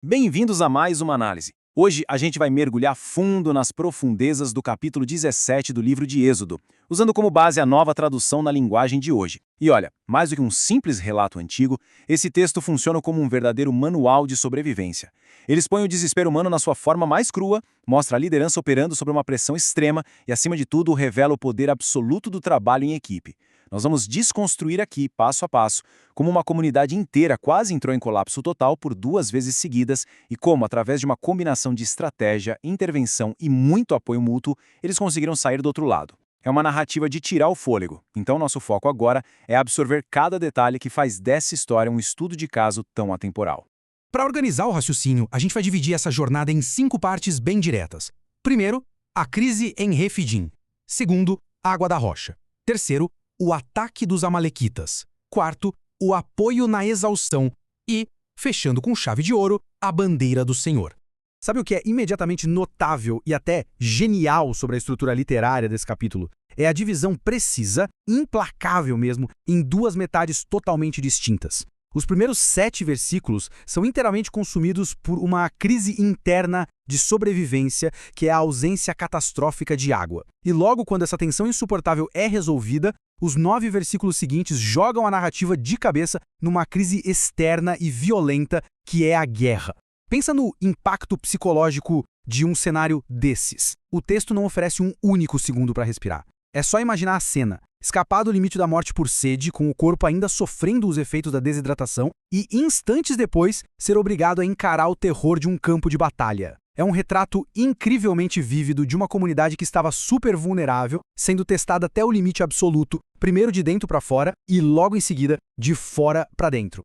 Bem-vindos a mais uma análise. Hoje a gente vai mergulhar fundo nas profundezas do capítulo 17 do livro de Êxodo, usando como base a nova tradução na linguagem de hoje. E olha, mais do que um simples relato antigo, esse texto funciona como um verdadeiro manual de sobrevivência. Ele expõe o desespero humano na sua forma mais crua, mostra a liderança operando sob uma pressão extrema e, acima de tudo, revela o poder absoluto do trabalho em equipe. Nós vamos desconstruir aqui, passo a passo, como uma comunidade inteira quase entrou em colapso total por 2 vezes seguidas e como, através de uma combinação de estratégia, intervenção e muito apoio mútuo, eles conseguiram sair do outro lado. É uma narrativa de tirar o fôlego, então nosso foco agora é absorver cada detalhe que faz dessa história um estudo de caso tão atemporal. Para organizar o raciocínio, a gente vai dividir essa jornada em 5 partes bem diretas. Primeiro, a crise em Refidim. Segundo, a água da rocha. Terceiro, o ataque dos amalequitas. Quarto, o apoio na exaustão. E, fechando com chave de ouro, a bandeira do Senhor. Sabe o que é imediatamente notável e até genial sobre a estrutura literária desse capítulo? É a divisão precisa, implacável mesmo, em 2 metades totalmente distintas. Os primeiros 7 versículos são inteiramente consumidos por uma crise interna de sobrevivência, que é a ausência catastrófica de água. E logo quando essa tensão insuportável é resolvida, os 9 versículos seguintes jogam a narrativa de cabeça numa crise externa e violenta, que é a guerra. Pensa no impacto psicológico de um cenário desses. O texto não oferece um único segundo para respirar. É só imaginar a cena. Escapar do limite da morte por sede, com o corpo ainda sofrendo os efeitos da desidratação, e instantes depois ser obrigado a encarar o terror de um campo de batalha. É um retrato incrivelmente vívido de uma comunidade que estava super vulnerável, sendo testada até o limite absoluto, primeiro de dentro para fora e logo em seguida de fora para dentro.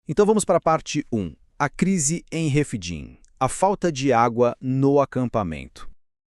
Então vamos para a parte 1. A crise em Refidim. A falta de água no acampamento.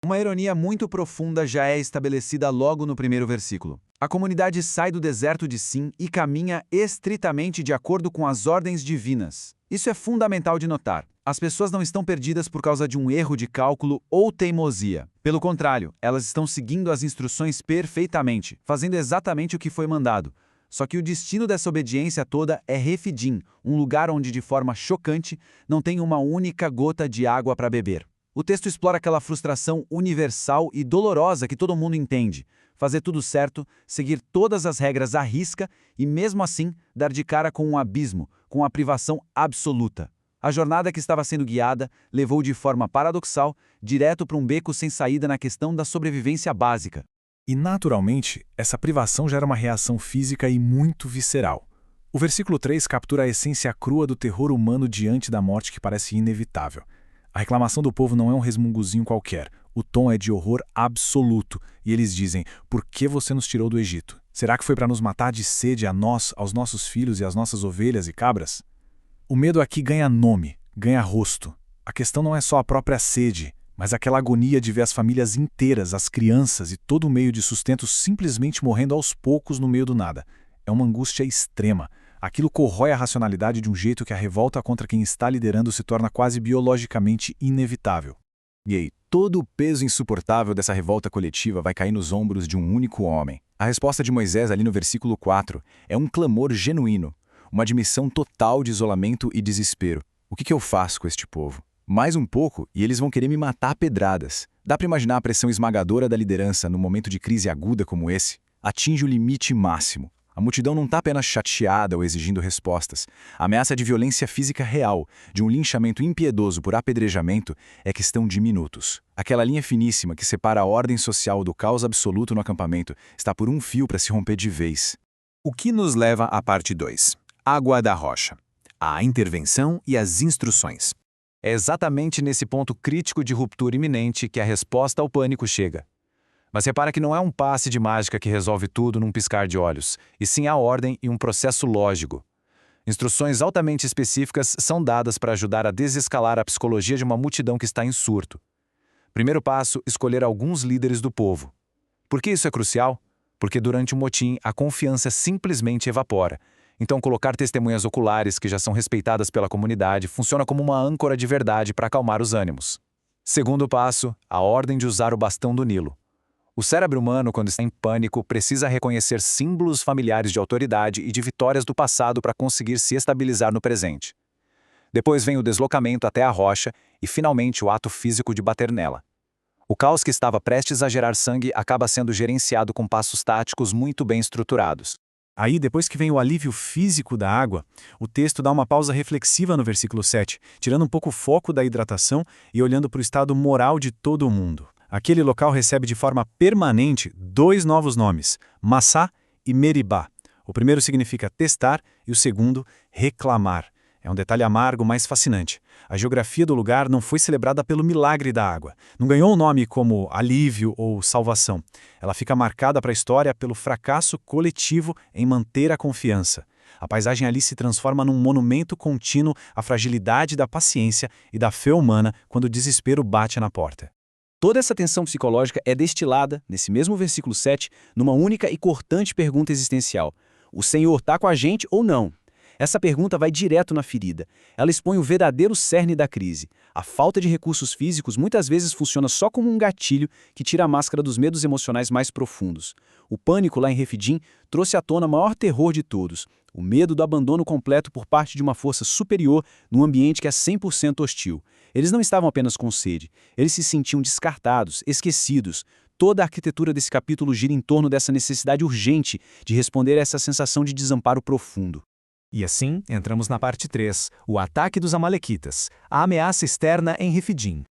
Uma ironia muito profunda já é estabelecida logo no primeiro versículo. A comunidade sai do deserto de Sim e caminha estritamente de acordo com as ordens divinas. Isso é fundamental de notar. As pessoas não estão perdidas por causa de um erro de cálculo ou teimosia. Pelo contrário, elas estão seguindo as instruções perfeitamente, fazendo exatamente o que foi mandado. Só que o destino dessa obediência toda é Refidim, um lugar onde, de forma chocante, não tem uma única gota de água para beber. O texto explora aquela frustração universal e dolorosa que todo mundo entende. Fazer tudo certo, seguir todas as regras à risca e, mesmo assim, dar de cara com um abismo, com a privação absoluta. A jornada que estava sendo guiada levou de forma paradoxal direto para um beco sem saída na questão da sobrevivência básica. E, naturalmente, essa privação gera uma reação física e muito visceral. O versículo 3 captura a essência crua do terror humano diante da morte que parece inevitável. A reclamação do povo não é um resmungozinho qualquer. O tom é de horror absoluto. E eles dizem, por que você nos tirou do Egito? Será que foi para nos matar de sede a nós, aos nossos filhos e às nossas ovelhas e cabras? O medo aqui ganha nome, ganha rosto. A questão não é só a própria sede, mas aquela agonia de ver as famílias inteiras, as crianças e todo o meio de sustento simplesmente morrendo aos poucos no meio do nada. É uma angústia extrema. Aquilo corrói a racionalidade de um jeito que a revolta contra quem está liderando se torna quase biologicamente inevitável. E aí, todo o peso insuportável dessa revolta coletiva vai cair nos ombros de um único homem. A resposta de Moisés ali no versículo 4 é um clamor genuíno, uma admissão total de isolamento e desespero. O que eu faço com este povo? Mais um pouco e eles vão querer me matar a pedradas. Dá para imaginar a pressão esmagadora da liderança num momento de crise aguda como esse? Atinge o limite máximo. A multidão não está apenas chateada ou exigindo respostas. A ameaça de violência física real, de um linchamento impiedoso por apedrejamento, é questão de minutos. Aquela linha finíssima que separa a ordem social do caos absoluto no acampamento está por um fio para se romper de vez. O que nos leva à parte 2. Água da rocha. A intervenção e as instruções. É exatamente nesse ponto crítico de ruptura iminente que a resposta ao pânico chega. Mas repara que não é um passe de mágica que resolve tudo num piscar de olhos, e sim a ordem e um processo lógico. Instruções altamente específicas são dadas para ajudar a desescalar a psicologia de uma multidão que está em surto. Primeiro passo, escolher alguns líderes do povo. Por que isso é crucial? Porque durante o motim a confiança simplesmente evapora. Então colocar testemunhas oculares que já são respeitadas pela comunidade funciona como uma âncora de verdade para acalmar os ânimos. Segundo passo, a ordem de usar o bastão do Nilo. O cérebro humano, quando está em pânico, precisa reconhecer símbolos familiares de autoridade e de vitórias do passado para conseguir se estabilizar no presente. Depois vem o deslocamento até a rocha e, finalmente, o ato físico de bater nela. O caos que estava prestes a gerar sangue acaba sendo gerenciado com passos táticos muito bem estruturados. Aí, depois que vem o alívio físico da água, o texto dá uma pausa reflexiva no versículo 7, tirando um pouco o foco da hidratação e olhando para o estado moral de todo o mundo. Aquele local recebe de forma permanente 2 novos nomes, Massá e Meribá. O primeiro significa testar e o segundo, reclamar. É um detalhe amargo, mas fascinante. A geografia do lugar não foi celebrada pelo milagre da água. Não ganhou um nome como alívio ou salvação. Ela fica marcada para a história pelo fracasso coletivo em manter a confiança. A paisagem ali se transforma num monumento contínuo à fragilidade da paciência e da fé humana quando o desespero bate na porta. Toda essa tensão psicológica é destilada, nesse mesmo versículo 7, numa única e cortante pergunta existencial. O Senhor está com a gente ou não? Essa pergunta vai direto na ferida. Ela expõe o verdadeiro cerne da crise. A falta de recursos físicos muitas vezes funciona só como um gatilho que tira a máscara dos medos emocionais mais profundos. O pânico lá em Refidim trouxe à tona o maior terror de todos, o medo do abandono completo por parte de uma força superior num ambiente que é 100% hostil. Eles não estavam apenas com sede, eles se sentiam descartados, esquecidos. Toda a arquitetura desse capítulo gira em torno dessa necessidade urgente de responder a essa sensação de desamparo profundo. E assim, entramos na parte 3, o ataque dos amalequitas, a ameaça externa em Refidim.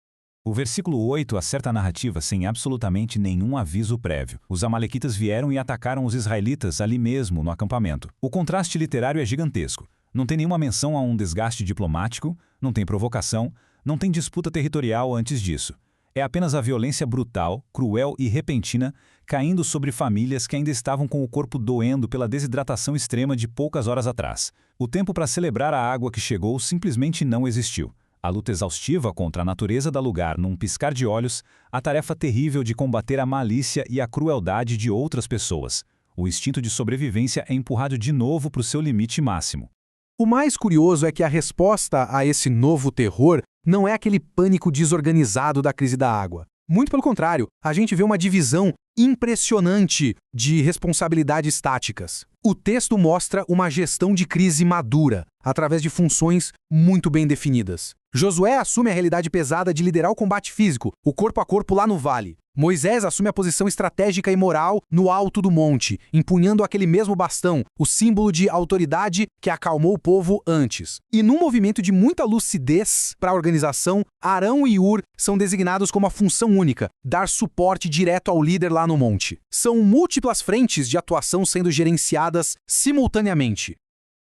O versículo 8 acerta a narrativa sem absolutamente nenhum aviso prévio. Os amalequitas vieram e atacaram os israelitas ali mesmo, no acampamento. O contraste literário é gigantesco. Não tem nenhuma menção a um desgaste diplomático, não tem provocação, não tem disputa territorial antes disso. É apenas a violência brutal, cruel e repentina caindo sobre famílias que ainda estavam com o corpo doendo pela desidratação extrema de poucas horas atrás. O tempo para celebrar a água que chegou simplesmente não existiu. A luta exaustiva contra a natureza dá lugar, num piscar de olhos, à tarefa terrível de combater a malícia e a crueldade de outras pessoas. O instinto de sobrevivência é empurrado de novo para o seu limite máximo. O mais curioso é que a resposta a esse novo terror não é aquele pânico desorganizado da crise da água. Muito pelo contrário, a gente vê uma divisão impressionante de responsabilidades táticas. O texto mostra uma gestão de crise madura, através de funções muito bem definidas. Josué assume a realidade pesada de liderar o combate físico, o corpo a corpo lá no vale. Moisés assume a posição estratégica e moral no alto do monte, empunhando aquele mesmo bastão, o símbolo de autoridade que acalmou o povo antes. E num movimento de muita lucidez para a organização, Arão e Hur são designados como a função única, dar suporte direto ao líder lá no monte. São múltiplas frentes de atuação sendo gerenciadas simultaneamente.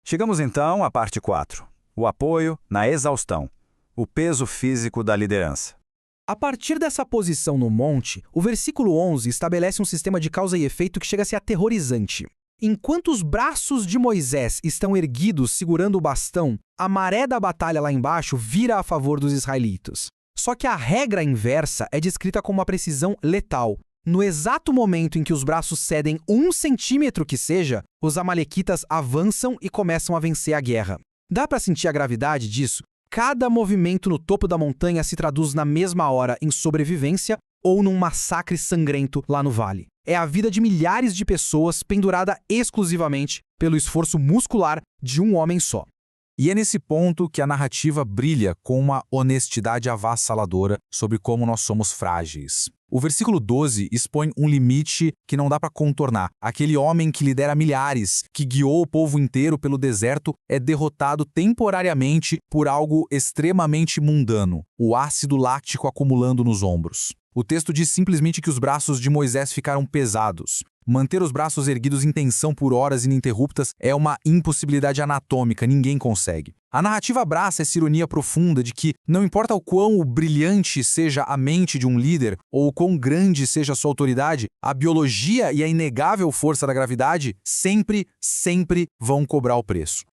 Chegamos então à parte 4. O apoio na exaustão. O peso físico da liderança. A partir dessa posição no monte, o versículo 11 estabelece um sistema de causa e efeito que chega a ser aterrorizante. Enquanto os braços de Moisés estão erguidos segurando o bastão, a maré da batalha lá embaixo vira a favor dos israelitas. Só que a regra inversa é descrita com uma precisão letal. No exato momento em que os braços cedem 1 centímetro que seja, os amalequitas avançam e começam a vencer a guerra. Dá para sentir a gravidade disso? Cada movimento no topo da montanha se traduz na mesma hora em sobrevivência ou num massacre sangrento lá no vale. É a vida de milhares de pessoas pendurada exclusivamente pelo esforço muscular de um homem só. E é nesse ponto que a narrativa brilha com uma honestidade avassaladora sobre como nós somos frágeis. O versículo 12 expõe um limite que não dá para contornar. Aquele homem que lidera milhares, que guiou o povo inteiro pelo deserto, é derrotado temporariamente por algo extremamente mundano, o ácido láctico acumulando nos ombros. O texto diz simplesmente que os braços de Moisés ficaram pesados. Manter os braços erguidos em tensão por horas ininterruptas é uma impossibilidade anatômica, ninguém consegue. A narrativa abraça essa ironia profunda de que, não importa o quão brilhante seja a mente de um líder ou o quão grande seja a sua autoridade, a biologia e a inegável força da gravidade sempre vão cobrar o preço.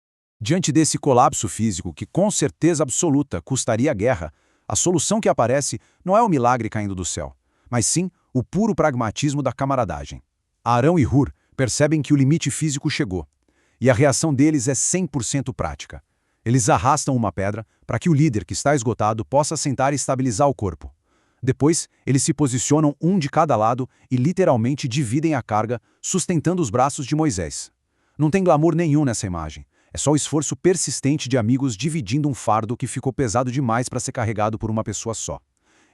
Diante desse colapso físico que com certeza absoluta custaria a guerra, a solução que aparece não é o milagre caindo do céu, mas sim o puro pragmatismo da camaradagem. Arão e Hur percebem que o limite físico chegou, e a reação deles é 100% prática. Eles arrastam uma pedra para que o líder, que está esgotado, possa sentar e estabilizar o corpo. Depois, eles se posicionam um de cada lado e literalmente dividem a carga, sustentando os braços de Moisés. Não tem glamour nenhum nessa imagem. É só o esforço persistente de amigos dividindo um fardo que ficou pesado demais para ser carregado por uma pessoa só.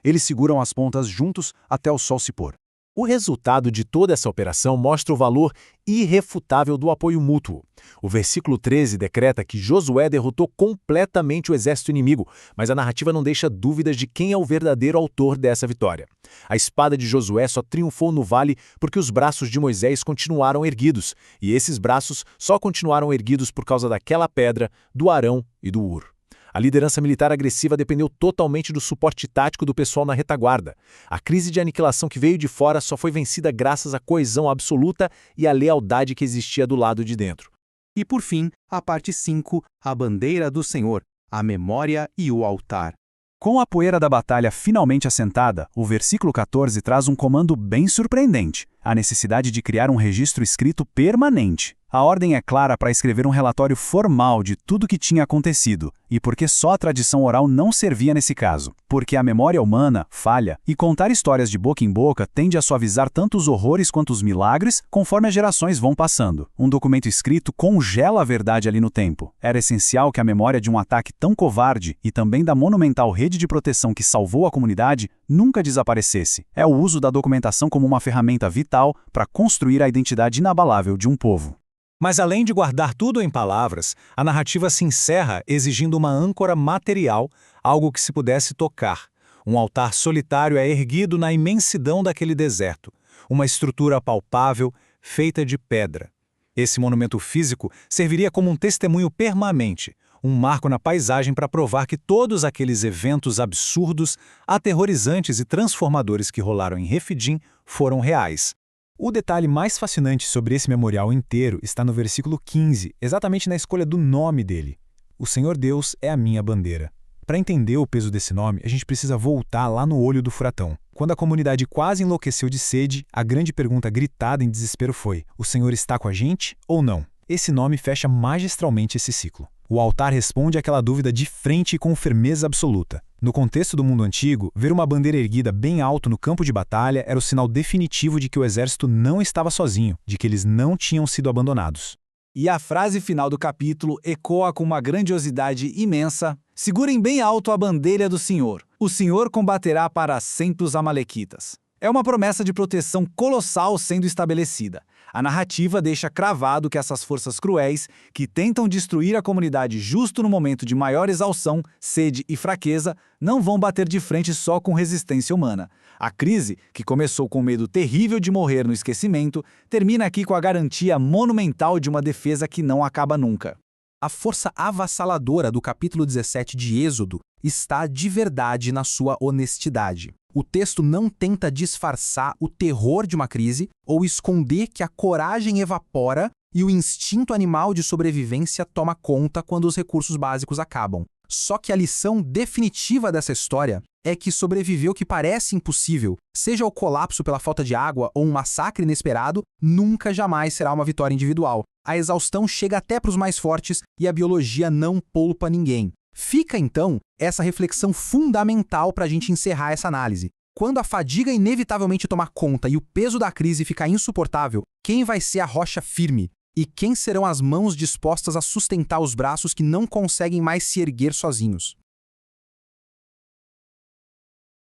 Eles seguram as pontas juntos até o sol se pôr. O resultado de toda essa operação mostra o valor irrefutável do apoio mútuo. O versículo 13 decreta que Josué derrotou completamente o exército inimigo, mas a narrativa não deixa dúvidas de quem é o verdadeiro autor dessa vitória. A espada de Josué só triunfou no vale porque os braços de Moisés continuaram erguidos, e esses braços só continuaram erguidos por causa daquela pedra, do Arão e do Ur. A liderança militar agressiva dependeu totalmente do suporte tático do pessoal na retaguarda. A crise de aniquilação que veio de fora só foi vencida graças à coesão absoluta e à lealdade que existia do lado de dentro. E por fim, a parte 5, a bandeira do Senhor, a memória e o altar. Com a poeira da batalha finalmente assentada, o versículo 14 traz um comando bem surpreendente: a necessidade de criar um registro escrito permanente. A ordem é clara para escrever um relatório formal de tudo o que tinha acontecido, e porque só a tradição oral não servia nesse caso, porque a memória humana falha, e contar histórias de boca em boca tende a suavizar tanto os horrores quanto os milagres conforme as gerações vão passando. Um documento escrito congela a verdade ali no tempo. Era essencial que a memória de um ataque tão covarde e também da monumental rede de proteção que salvou a comunidade nunca desaparecesse. É o uso da documentação como uma ferramenta vital para construir a identidade inabalável de um povo. Mas além de guardar tudo em palavras, a narrativa se encerra exigindo uma âncora material, algo que se pudesse tocar. Um altar solitário é erguido na imensidão daquele deserto, uma estrutura palpável, feita de pedra. Esse monumento físico serviria como um testemunho permanente, um marco na paisagem para provar que todos aqueles eventos absurdos, aterrorizantes e transformadores que rolaram em Refidim foram reais. O detalhe mais fascinante sobre esse memorial inteiro está no versículo 15, exatamente na escolha do nome dele. O Senhor Deus é a minha bandeira. Para entender o peso desse nome, a gente precisa voltar lá no olho do furacão. Quando a comunidade quase enlouqueceu de sede, a grande pergunta gritada em desespero foi: o Senhor está com a gente ou não? Esse nome fecha magistralmente esse ciclo. O altar responde àquela dúvida de frente e com firmeza absoluta. No contexto do mundo antigo, ver uma bandeira erguida bem alto no campo de batalha era o sinal definitivo de que o exército não estava sozinho, de que eles não tinham sido abandonados. E a frase final do capítulo ecoa com uma grandiosidade imensa: segurem bem alto a bandeira do Senhor. O Senhor combaterá para sempre os amalequitas. É uma promessa de proteção colossal sendo estabelecida. A narrativa deixa cravado que essas forças cruéis, que tentam destruir a comunidade justo no momento de maior exaustão, sede e fraqueza, não vão bater de frente só com resistência humana. A crise, que começou com o medo terrível de morrer no esquecimento, termina aqui com a garantia monumental de uma defesa que não acaba nunca. A força avassaladora do capítulo 17 de Êxodo está de verdade na sua honestidade. O texto não tenta disfarçar o terror de uma crise ou esconder que a coragem evapora e o instinto animal de sobrevivência toma conta quando os recursos básicos acabam. Só que a lição definitiva dessa história é que sobreviver o que parece impossível, seja o colapso pela falta de água ou um massacre inesperado, nunca jamais será uma vitória individual. A exaustão chega até para os mais fortes e a biologia não poupa ninguém. Fica, então, essa reflexão fundamental para a gente encerrar essa análise. Quando a fadiga inevitavelmente tomar conta e o peso da crise ficar insuportável, quem vai ser a rocha firme? E quem serão as mãos dispostas a sustentar os braços que não conseguem mais se erguer sozinhos?